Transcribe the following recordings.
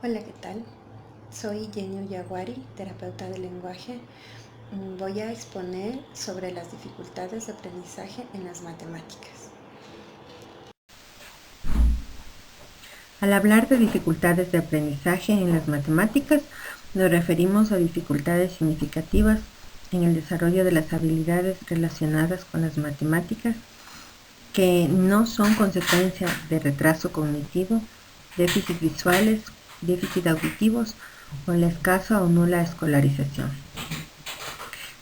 Hola, ¿qué tal? Soy Jenny Yaguari, terapeuta del lenguaje. Voy a exponer sobre las dificultades de aprendizaje en las matemáticas. Al hablar de dificultades de aprendizaje en las matemáticas, nos referimos a dificultades significativas en el desarrollo de las habilidades relacionadas con las matemáticas que no son consecuencia de retraso cognitivo, déficits visuales, déficits auditivos o la escasa o nula escolarización.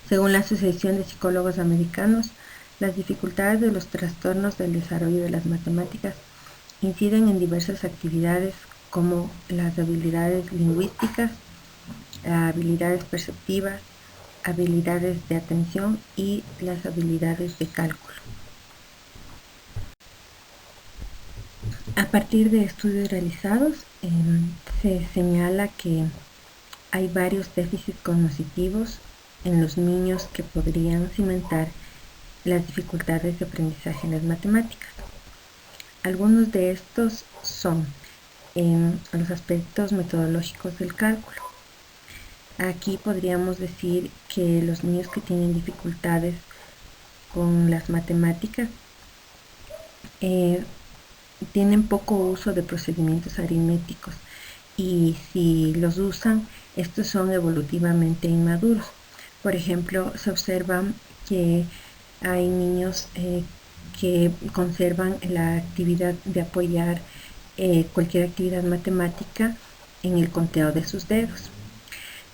Según la Asociación de Psicólogos Americanos, las dificultades de los trastornos del desarrollo de las matemáticas inciden en diversas actividades como las habilidades lingüísticas, habilidades perceptivas, habilidades de atención y las habilidades de cálculo. A partir de estudios realizados, se señala que hay varios déficits cognitivos en los niños que podrían cimentar las dificultades de aprendizaje en las matemáticas. Algunos de estos son los aspectos metodológicos del cálculo. Aquí podríamos decir que los niños que tienen dificultades con las matemáticas tienen poco uso de procedimientos aritméticos y si los usan, estos son evolutivamente inmaduros. Por ejemplo, se observa que hay niños que conservan la actividad de apoyar cualquier actividad matemática en el conteo de sus dedos.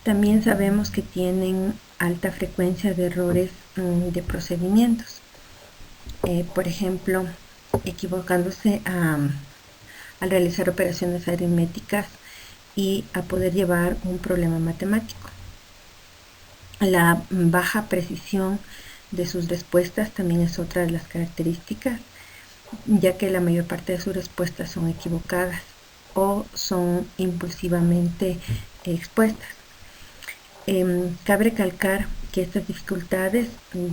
También sabemos que tienen alta frecuencia de errores de procedimientos. Por ejemplo, equivocándose al realizar operaciones aritméticas y a poder llevar un problema matemático. La baja precisión de sus respuestas también es otra de las características, ya que la mayor parte de sus respuestas son equivocadas o son impulsivamente expuestas. Cabe recalcar que estas dificultades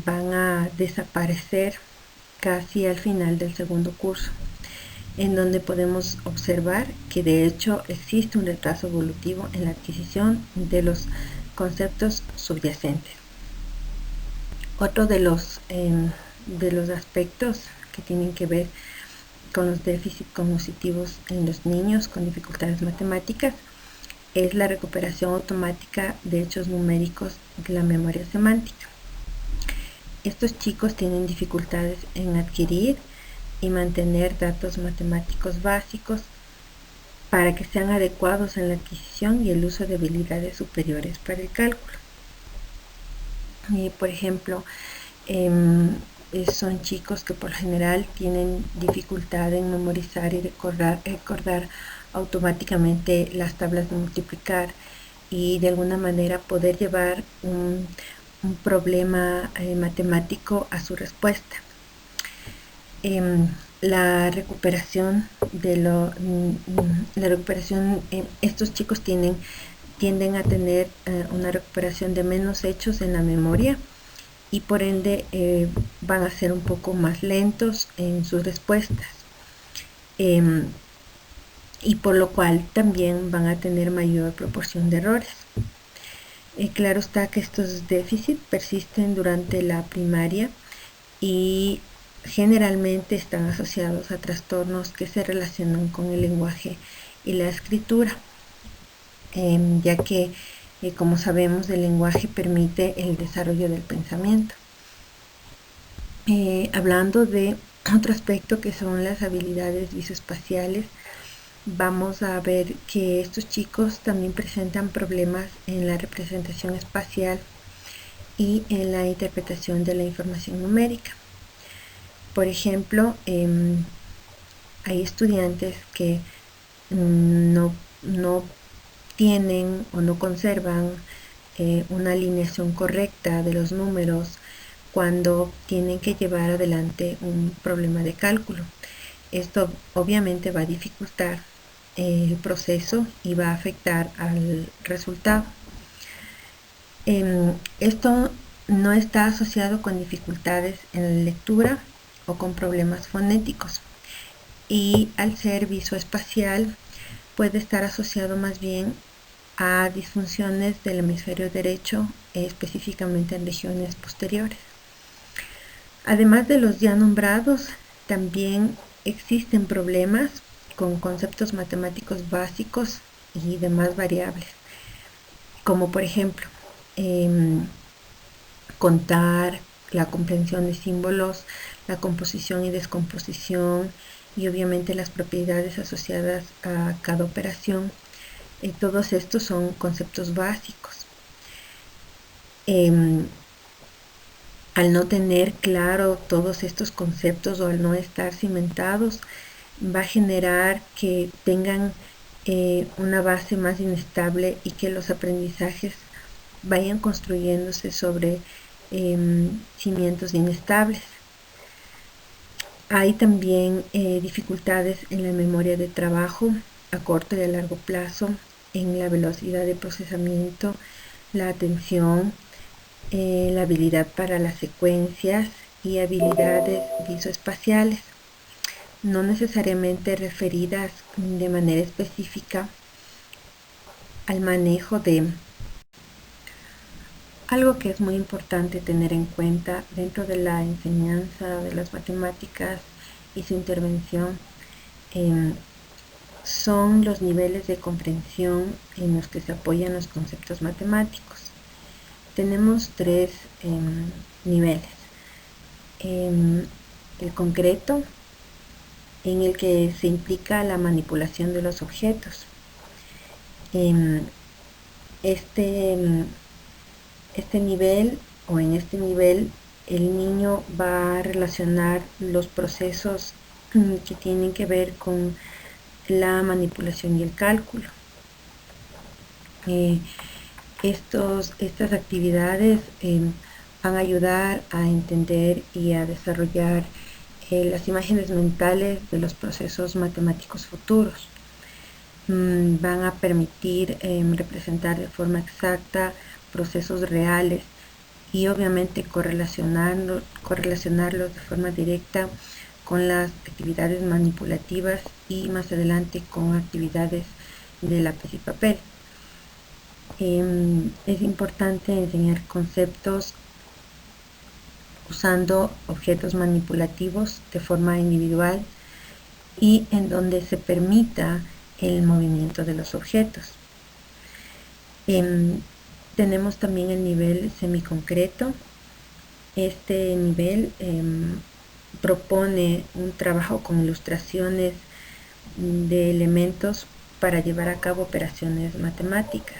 van a desaparecer casi al final del segundo curso, en donde podemos observar que de hecho existe un retraso evolutivo en la adquisición de los conceptos subyacentes. Otro de los aspectos que tienen que ver con los déficits cognitivos en los niños con dificultades matemáticas es la recuperación automática de hechos numéricos de la memoria semántica. Estos chicos tienen dificultades en adquirir y mantener datos matemáticos básicos para que sean adecuados en la adquisición y el uso de habilidades superiores para el cálculo. Por ejemplo, son chicos que por lo general tienen dificultad en memorizar y recordar automáticamente las tablas de multiplicar y de alguna manera poder llevar un problema matemático a su respuesta. La recuperación estos chicos tienden a tener una recuperación de menos hechos en la memoria y por ende van a ser un poco más lentos en sus respuestas, y por lo cual también van a tener mayor proporción de errores. Claro está que estos déficits persisten durante la primaria y generalmente están asociados a trastornos que se relacionan con el lenguaje y la escritura, ya que, como sabemos, el lenguaje permite el desarrollo del pensamiento. Hablando de otro aspecto que son las habilidades visoespaciales, vamos a ver que estos chicos también presentan problemas en la representación espacial y en la interpretación de la información numérica. Por ejemplo, hay estudiantes que no tienen o no conservan una alineación correcta de los números cuando tienen que llevar adelante un problema de cálculo. Esto obviamente va a dificultar el proceso y va a afectar al resultado. Esto no está asociado con dificultades en la lectura o con problemas fonéticos, y al ser visoespacial puede estar asociado más bien a disfunciones del hemisferio derecho, específicamente en regiones posteriores. Además de los ya nombrados, también existen problemas con conceptos matemáticos básicos y demás variables, como por ejemplo contar, la comprensión de símbolos, la composición y descomposición y obviamente las propiedades asociadas a cada operación. Todos estos son conceptos básicos. Al no tener claro todos estos conceptos o al no estar cimentados, va a generar que tengan una base más inestable y que los aprendizajes vayan construyéndose sobre cimientos inestables. Hay también dificultades en la memoria de trabajo a corto y a largo plazo, en la velocidad de procesamiento, la atención, la habilidad para las secuencias y habilidades visoespaciales, no necesariamente referidas de manera específica al manejo de algo que es muy importante tener en cuenta dentro de la enseñanza de las matemáticas y su intervención. Son los niveles de comprensión en los que se apoyan los conceptos matemáticos. Tenemos tres niveles. El concreto, en el que se implica la manipulación de los objetos. Este nivel o en este nivel el niño va a relacionar los procesos que tienen que ver con la manipulación y el cálculo. Estas actividades van a ayudar a entender y a desarrollar las imágenes mentales de los procesos matemáticos futuros. Van a permitir representar de forma exacta procesos reales y obviamente correlacionarlos de forma directa con las actividades manipulativas y más adelante con actividades de lápiz y papel. Es importante enseñar conceptos usando objetos manipulativos de forma individual y en donde se permita el movimiento de los objetos. Tenemos también el nivel semiconcreto. Este nivel propone un trabajo con ilustraciones de elementos para llevar a cabo operaciones matemáticas.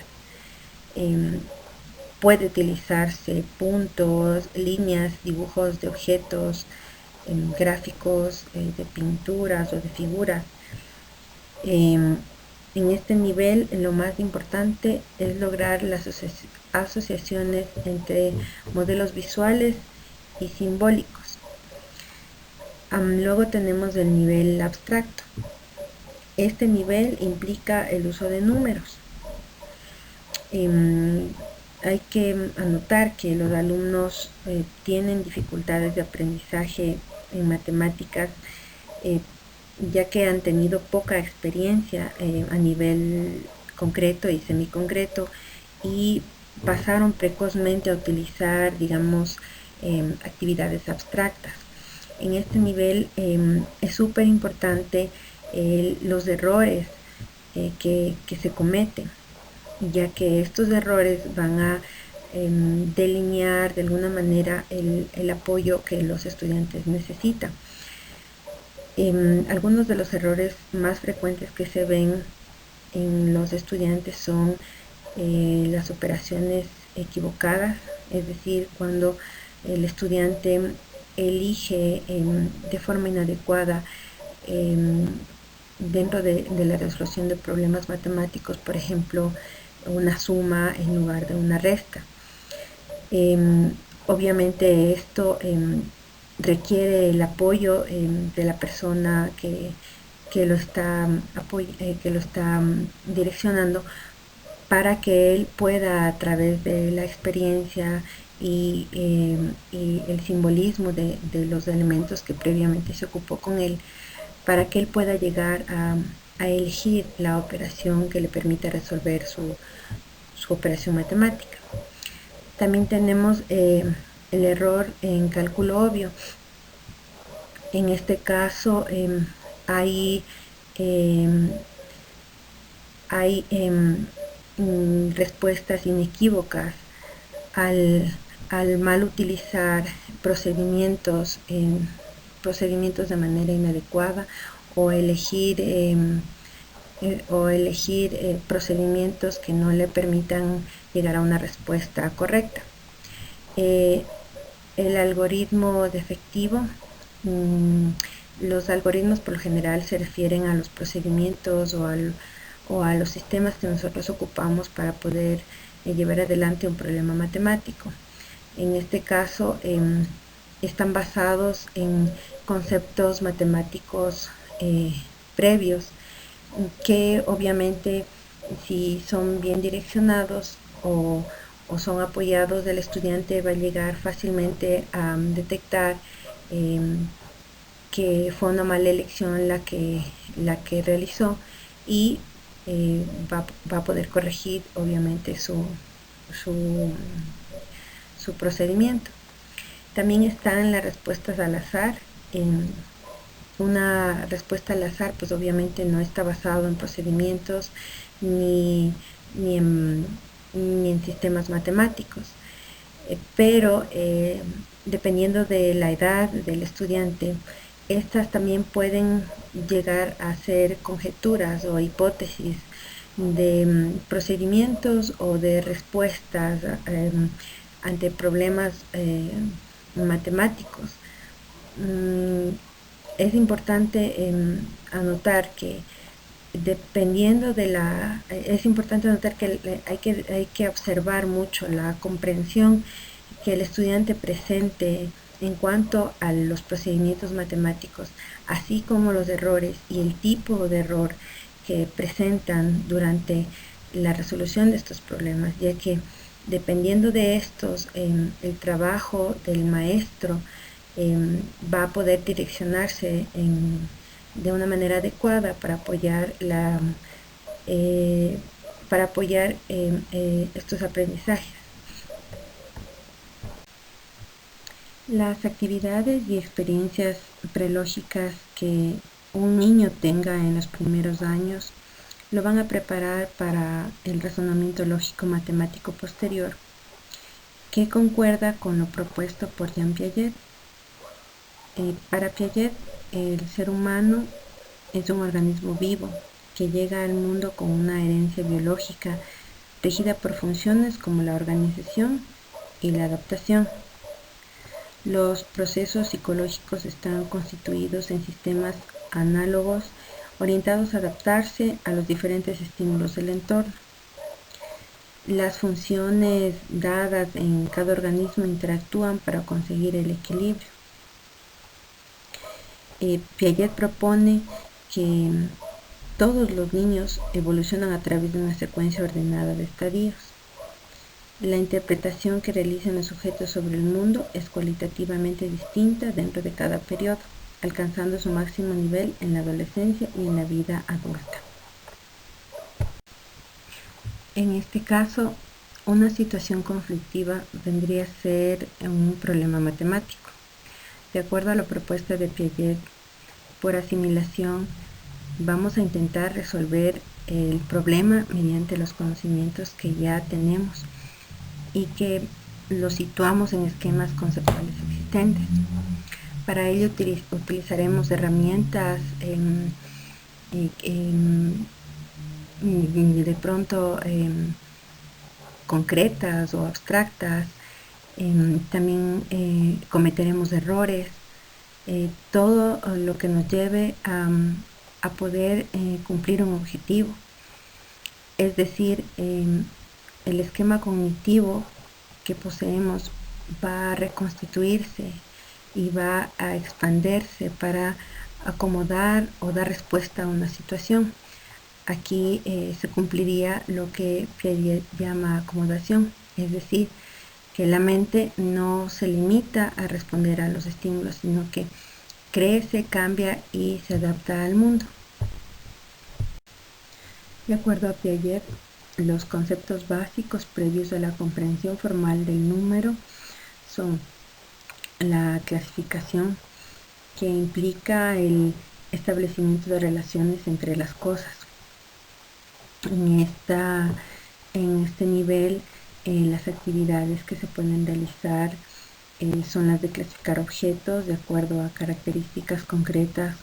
Puede utilizarse puntos, líneas, dibujos de objetos, gráficos de pinturas o de figuras. En este nivel lo más importante es lograr las asociaciones entre modelos visuales y simbólicos. Luego tenemos el nivel abstracto. Este nivel implica el uso de números. Hay que anotar que los alumnos tienen dificultades de aprendizaje en matemáticas ya que han tenido poca experiencia a nivel concreto y semiconcreto y pasaron precozmente a utilizar, digamos, actividades abstractas. En este nivel es súper importante los errores que se cometen, ya que estos errores van a delinear de alguna manera el apoyo que los estudiantes necesitan. Algunos de los errores más frecuentes que se ven en los estudiantes son las operaciones equivocadas, es decir, cuando el estudiante elige de forma inadecuada dentro de la resolución de problemas matemáticos, por ejemplo, una suma en lugar de una resta. Obviamente esto requiere el apoyo de la persona que lo está direccionando para que él pueda, a través de la experiencia y el simbolismo de los elementos que previamente se ocupó con él, para que él pueda llegar a elegir la operación que le permita resolver su operación matemática. También tenemos el error en cálculo obvio. En este caso hay respuestas inequívocas al mal utilizar procedimientos de manera inadecuada o elegir procedimientos que no le permitan llegar a una respuesta correcta. El algoritmo defectivo, los algoritmos por lo general se refieren a los procedimientos o a los sistemas que nosotros ocupamos para poder llevar adelante un problema matemático. En este caso están basados en conceptos matemáticos previos que obviamente, si son bien direccionados o son apoyados, el estudiante va a llegar fácilmente a detectar que fue una mala elección la que realizó, y va a poder corregir obviamente su procedimiento. También están las respuestas al azar. Una respuesta al azar pues obviamente no está basado en procedimientos ni en sistemas matemáticos, pero dependiendo de la edad del estudiante, estas también pueden llegar a ser conjeturas o hipótesis de procedimientos o de respuestas ante problemas matemáticos. Es importante anotar que hay que observar mucho la comprensión que el estudiante presente en cuanto a los procedimientos matemáticos, así como los errores y el tipo de error que presentan durante la resolución de estos problemas, ya que dependiendo de estos, el trabajo del maestro va a poder direccionarse de una manera adecuada para apoyar estos aprendizajes. Las actividades y experiencias prelógicas que un niño tenga en los primeros años lo van a preparar para el razonamiento lógico matemático posterior, que concuerda con lo propuesto por Jean Piaget. Para Piaget, el ser humano es un organismo vivo que llega al mundo con una herencia biológica regida por funciones como la organización y la adaptación. Los procesos psicológicos están constituidos en sistemas análogos orientados a adaptarse a los diferentes estímulos del entorno. Las funciones dadas en cada organismo interactúan para conseguir el equilibrio. Piaget propone que todos los niños evolucionan a través de una secuencia ordenada de estadios. La interpretación que realizan los sujetos sobre el mundo es cualitativamente distinta dentro de cada periodo, alcanzando su máximo nivel en la adolescencia y en la vida adulta. En este caso, una situación conflictiva vendría a ser un problema matemático. De acuerdo a la propuesta de Piaget, por asimilación, vamos a intentar resolver el problema mediante los conocimientos que ya tenemos y que los situamos en esquemas conceptuales existentes. Para ello utilizaremos herramientas de pronto concretas o abstractas. También cometeremos errores, todo lo que nos lleve a poder cumplir un objetivo. Es decir, el esquema cognitivo que poseemos va a reconstituirse y va a expandirse para acomodar o dar respuesta a una situación. Aquí se cumpliría lo que Piaget llama acomodación, es decir, que la mente no se limita a responder a los estímulos, sino que crece, cambia y se adapta al mundo. De acuerdo a Piaget, los conceptos básicos previos a la comprensión formal del número son la clasificación, que implica el establecimiento de relaciones entre las cosas. En este nivel, las actividades que se pueden realizar son las de clasificar objetos de acuerdo a características concretas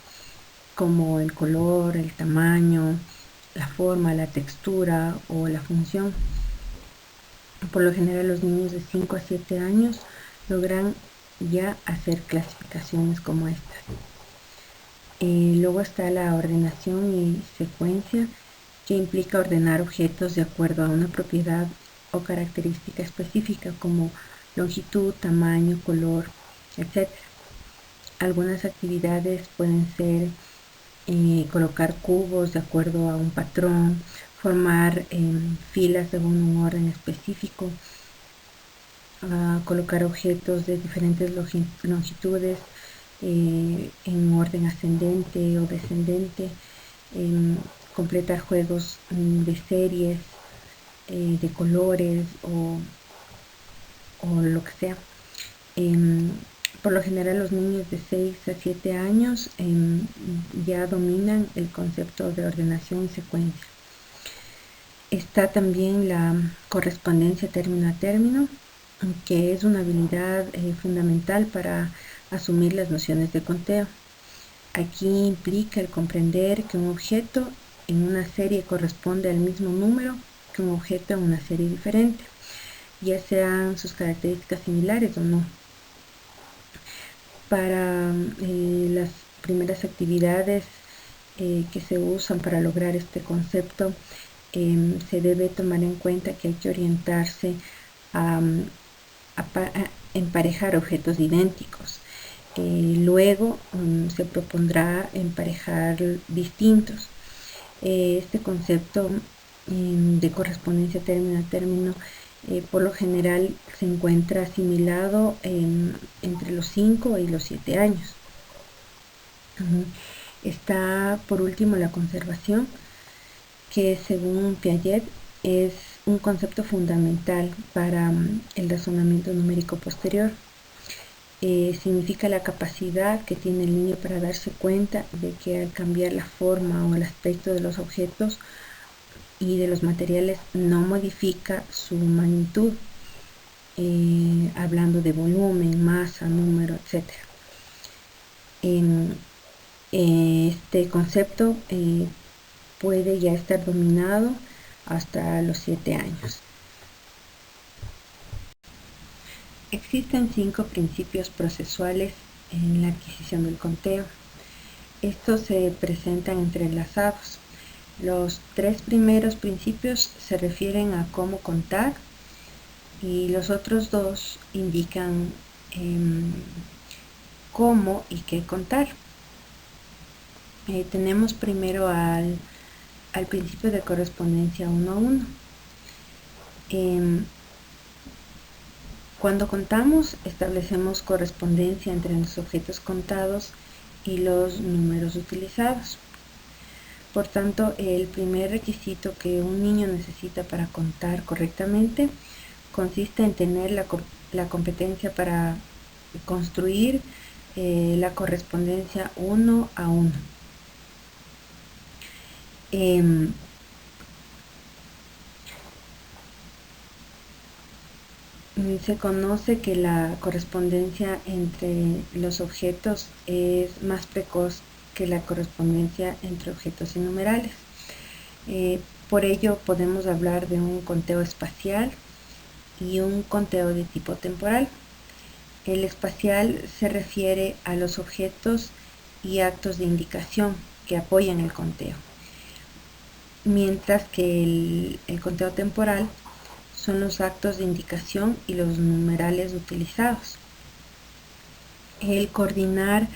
como el color, el tamaño, la forma, la textura o la función. Por lo general, los niños de 5 a 7 años logran ya hacer clasificaciones como estas. Luego está la ordenación y secuencia, que implica ordenar objetos de acuerdo a una propiedad o característica específica como longitud, tamaño, color, etc. Algunas actividades pueden ser colocar cubos de acuerdo a un patrón, formar filas según un orden específico, colocar objetos de diferentes longitudes en orden ascendente o descendente, completar juegos de series, de colores o lo que sea. Por lo general, los niños de 6 a 7 años ya dominan el concepto de ordenación y secuencia. Está también la correspondencia término a término, que es una habilidad fundamental para asumir las nociones de conteo. Aquí implica el comprender que un objeto en una serie corresponde al mismo número que un objeto en una serie diferente, ya sean sus características similares o no. Para las primeras actividades que se usan para lograr este concepto, se debe tomar en cuenta que hay que orientarse a emparejar objetos idénticos. Luego se propondrá emparejar distintos. Este concepto de correspondencia término a término por lo general se encuentra asimilado entre los 5 y los 7 años. Está por último la conservación, que según Piaget es un concepto fundamental para el razonamiento numérico posterior. Significa la capacidad que tiene el niño para darse cuenta de que al cambiar la forma o el aspecto de los objetos y de los materiales no modifica su magnitud, hablando de volumen, masa, número, etc. Este concepto puede ya estar dominado hasta los 7 años. Existen 5 principios procesuales en la adquisición del conteo. Estos se presentan entrelazados. Los 3 primeros principios se refieren a cómo contar y los otros 2 indican cómo y qué contar. Tenemos primero al principio de correspondencia 1 a 1. Cuando contamos, establecemos correspondencia entre los objetos contados y los números utilizados. Por tanto, el primer requisito que un niño necesita para contar correctamente consiste en tener la competencia para construir la correspondencia 1 a 1. Se conoce que la correspondencia entre los objetos es más precoz que la correspondencia entre objetos y numerales. Por ello podemos hablar de un conteo espacial y un conteo de tipo temporal. El espacial se refiere a los objetos y actos de indicación que apoyan el conteo, mientras que el conteo temporal son los actos de indicación y los numerales utilizados. El coordinar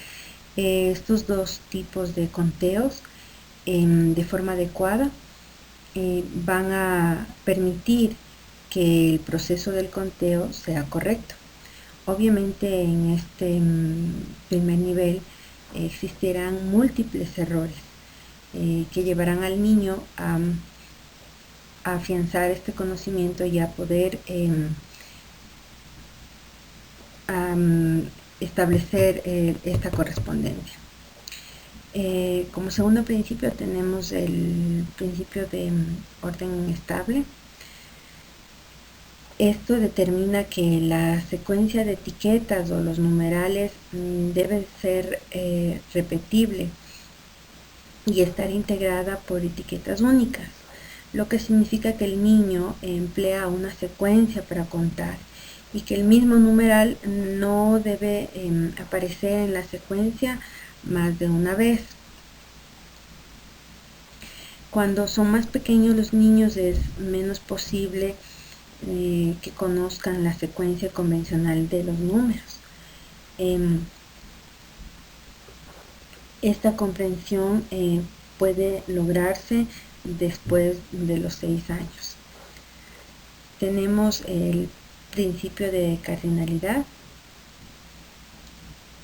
estos dos tipos de conteos de forma adecuada van a permitir que el proceso del conteo sea correcto. Obviamente en este primer nivel existirán múltiples errores que llevarán al niño a afianzar este conocimiento y a poder establecer esta correspondencia. Como segundo principio tenemos el principio de orden estable. Esto determina que la secuencia de etiquetas o los numerales debe ser repetible y estar integrada por etiquetas únicas, lo que significa que el niño emplea una secuencia para contar y que el mismo numeral no debe aparecer en la secuencia más de una vez. Cuando son más pequeños los niños es menos posible que conozcan la secuencia convencional de los números. Esta comprensión puede lograrse después de los 6 años. Tenemos el principio de cardinalidad.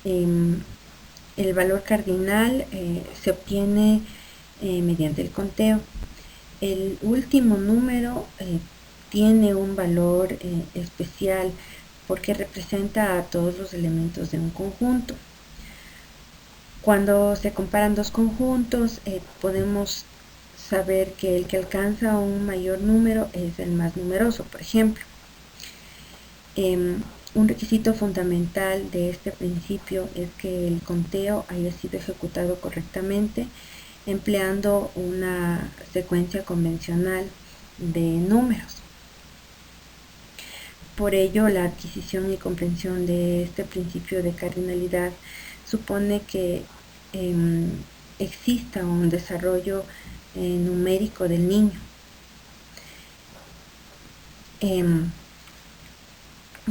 El valor cardinal se obtiene mediante el conteo. El último número tiene un valor especial porque representa a todos los elementos de un conjunto. Cuando se comparan dos conjuntos, podemos saber que el que alcanza un mayor número es el más numeroso, por ejemplo. Un requisito fundamental de este principio es que el conteo haya sido ejecutado correctamente empleando una secuencia convencional de números. Por ello, la adquisición y comprensión de este principio de cardinalidad supone que exista un desarrollo numérico del niño.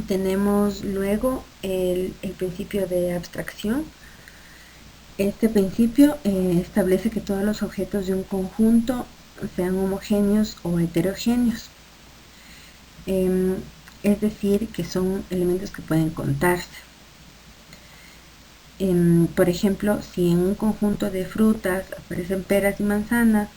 Tenemos luego el principio de abstracción. Este principio establece que todos los objetos de un conjunto sean homogéneos o heterogéneos. Es decir, que son elementos que pueden contarse. Por ejemplo, si en un conjunto de frutas aparecen peras y manzanas,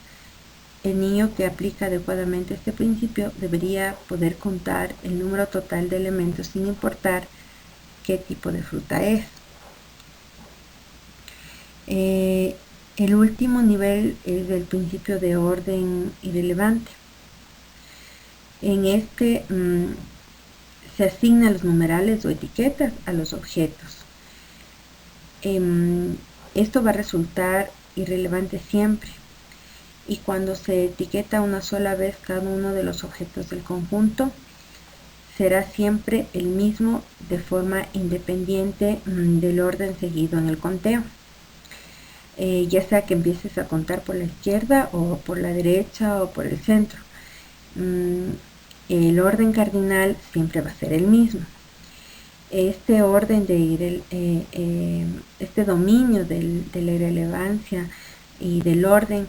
el niño que aplica adecuadamente este principio debería poder contar el número total de elementos sin importar qué tipo de fruta es. El último nivel es el principio de orden irrelevante. En este se asignan los numerales o etiquetas a los objetos. Esto va a resultar irrelevante siempre, y cuando se etiqueta una sola vez cada uno de los objetos del conjunto, será siempre el mismo de forma independiente del orden seguido en el conteo. Ya sea que empieces a contar por la izquierda o por la derecha o por el centro. El orden cardinal siempre va a ser el mismo. Este orden este dominio de la irrelevancia y del orden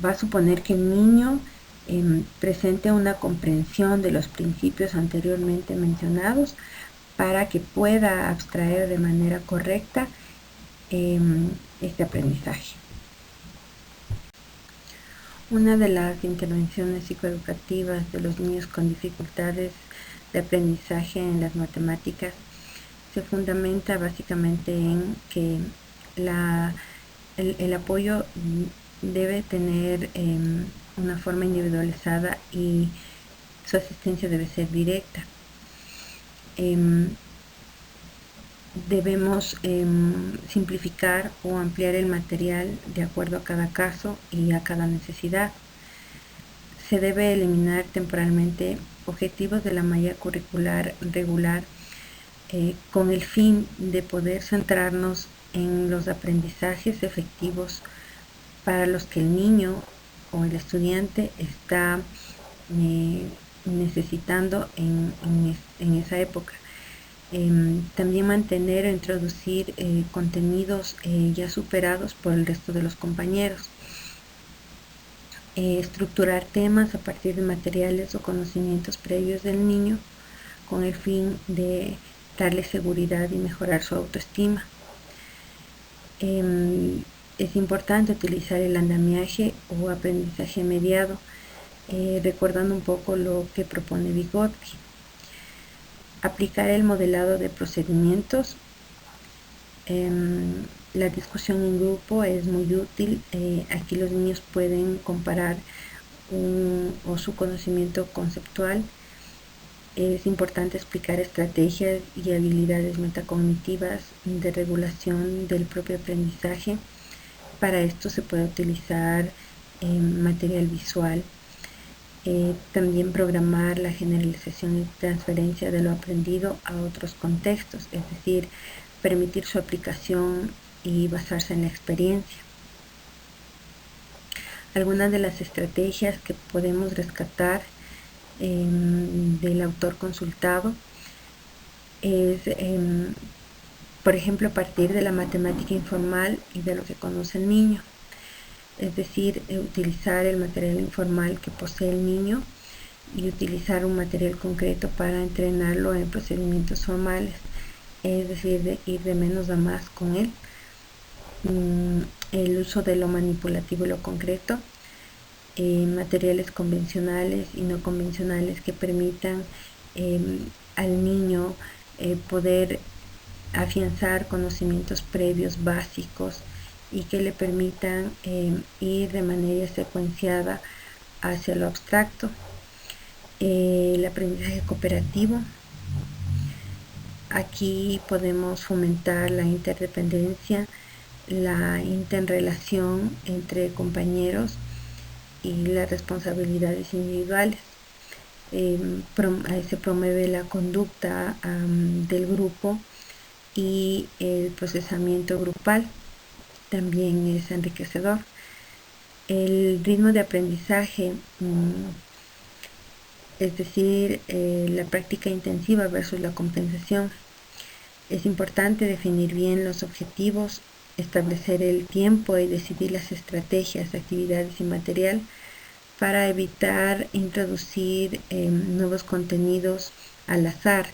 va a suponer que el niño presente una comprensión de los principios anteriormente mencionados para que pueda abstraer de manera correcta este aprendizaje. Una de las intervenciones psicoeducativas de los niños con dificultades de aprendizaje en las matemáticas se fundamenta básicamente en que el apoyo debe tener una forma individualizada y su asistencia debe ser directa. Debemos simplificar o ampliar el material de acuerdo a cada caso y a cada necesidad. Se debe eliminar temporalmente objetivos de la malla curricular regular con el fin de poder centrarnos en los aprendizajes efectivos para los que el niño o el estudiante está necesitando en esa época. También mantener o introducir contenidos ya superados por el resto de los compañeros. Estructurar temas a partir de materiales o conocimientos previos del niño con el fin de darle seguridad y mejorar su autoestima. Es importante utilizar el andamiaje o aprendizaje mediado, recordando un poco lo que propone Vygotsky. Aplicar el modelado de procedimientos. La discusión en grupo es muy útil. Aquí los niños pueden comparar su conocimiento conceptual. Es importante explicar estrategias y habilidades metacognitivas de regulación del propio aprendizaje. Para esto se puede utilizar material visual. También programar la generalización y transferencia de lo aprendido a otros contextos, es decir, permitir su aplicación y basarse en la experiencia. Algunas de las estrategias que podemos rescatar del autor consultado es, por ejemplo, a partir de la matemática informal y de lo que conoce el niño. Es decir, utilizar el material informal que posee el niño y utilizar un material concreto para entrenarlo en procedimientos formales, es decir, de ir de menos a más con él. El uso de lo manipulativo y lo concreto, materiales convencionales y no convencionales que permitan al niño poder afianzar conocimientos previos básicos y que le permitan ir de manera secuenciada hacia lo abstracto. El aprendizaje cooperativo. Aquí podemos fomentar la interdependencia, la interrelación entre compañeros y las responsabilidades individuales. Se promueve la conducta del grupo y el procesamiento grupal. También es enriquecedor. El ritmo de aprendizaje, es decir, la práctica intensiva versus la compensación. Es importante definir bien los objetivos, establecer el tiempo y decidir las estrategias, actividades y material para evitar introducir nuevos contenidos al azar,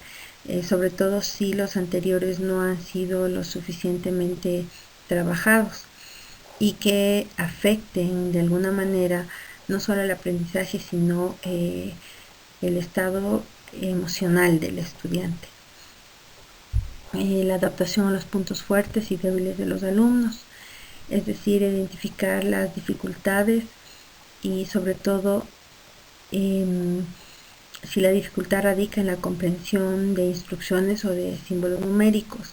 sobre todo si los anteriores no han sido lo suficientemente trabajados y que afecten de alguna manera no solo el aprendizaje, sino el estado emocional del estudiante. La adaptación a los puntos fuertes y débiles de los alumnos, es decir, identificar las dificultades y sobre todo si la dificultad radica en la comprensión de instrucciones o de símbolos numéricos.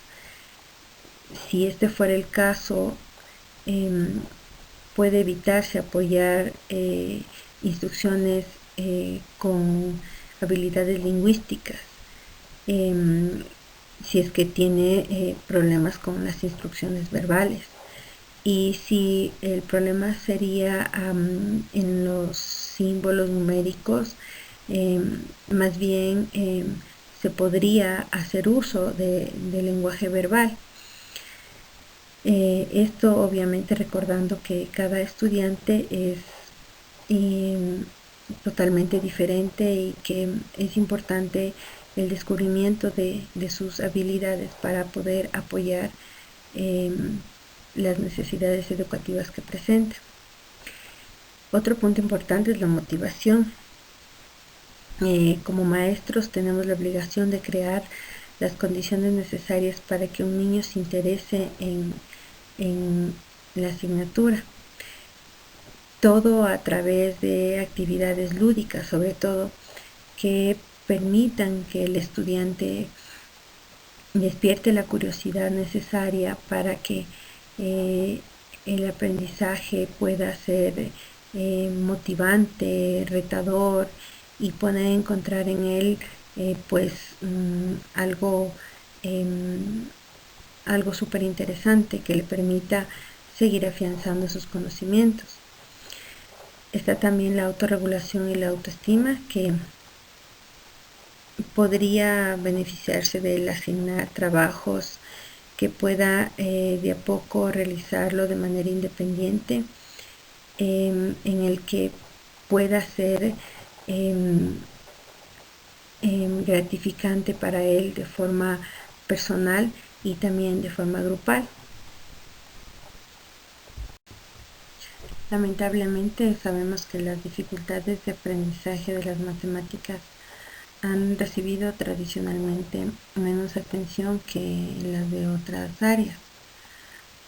Si este fuera el caso, puede evitarse apoyar instrucciones con habilidades lingüísticas si es que tiene problemas con las instrucciones verbales. Y si el problema sería en los símbolos numéricos, más bien se podría hacer uso del lenguaje verbal. Esto obviamente recordando que cada estudiante es totalmente diferente y que es importante el descubrimiento de sus habilidades para poder apoyar las necesidades educativas que presenta. Otro punto importante es la motivación. Como maestros tenemos la obligación de crear las condiciones necesarias para que un niño se interese en la asignatura. Todo a través de actividades lúdicas, sobre todo, que permitan que el estudiante despierte la curiosidad necesaria para que el aprendizaje pueda ser motivante, retador y pueda encontrar en él algo súper interesante que le permita seguir afianzando sus conocimientos. Está también la autorregulación y la autoestima, que podría beneficiarse del asignar trabajos que pueda de a poco realizarlo de manera independiente, en el que pueda ser gratificante para él de forma personal y también de forma grupal. Lamentablemente sabemos que las dificultades de aprendizaje de las matemáticas han recibido tradicionalmente menos atención que las de otras áreas,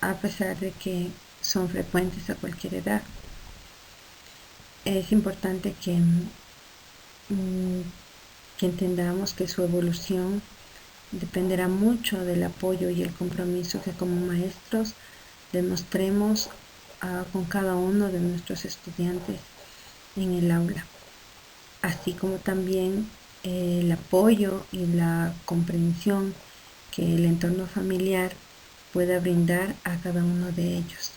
a pesar de que son frecuentes a cualquier edad. Es importante que entendamos que su evolución dependerá mucho del apoyo y el compromiso que como maestros demostremos con cada uno de nuestros estudiantes en el aula, así como también el apoyo y la comprensión que el entorno familiar pueda brindar a cada uno de ellos.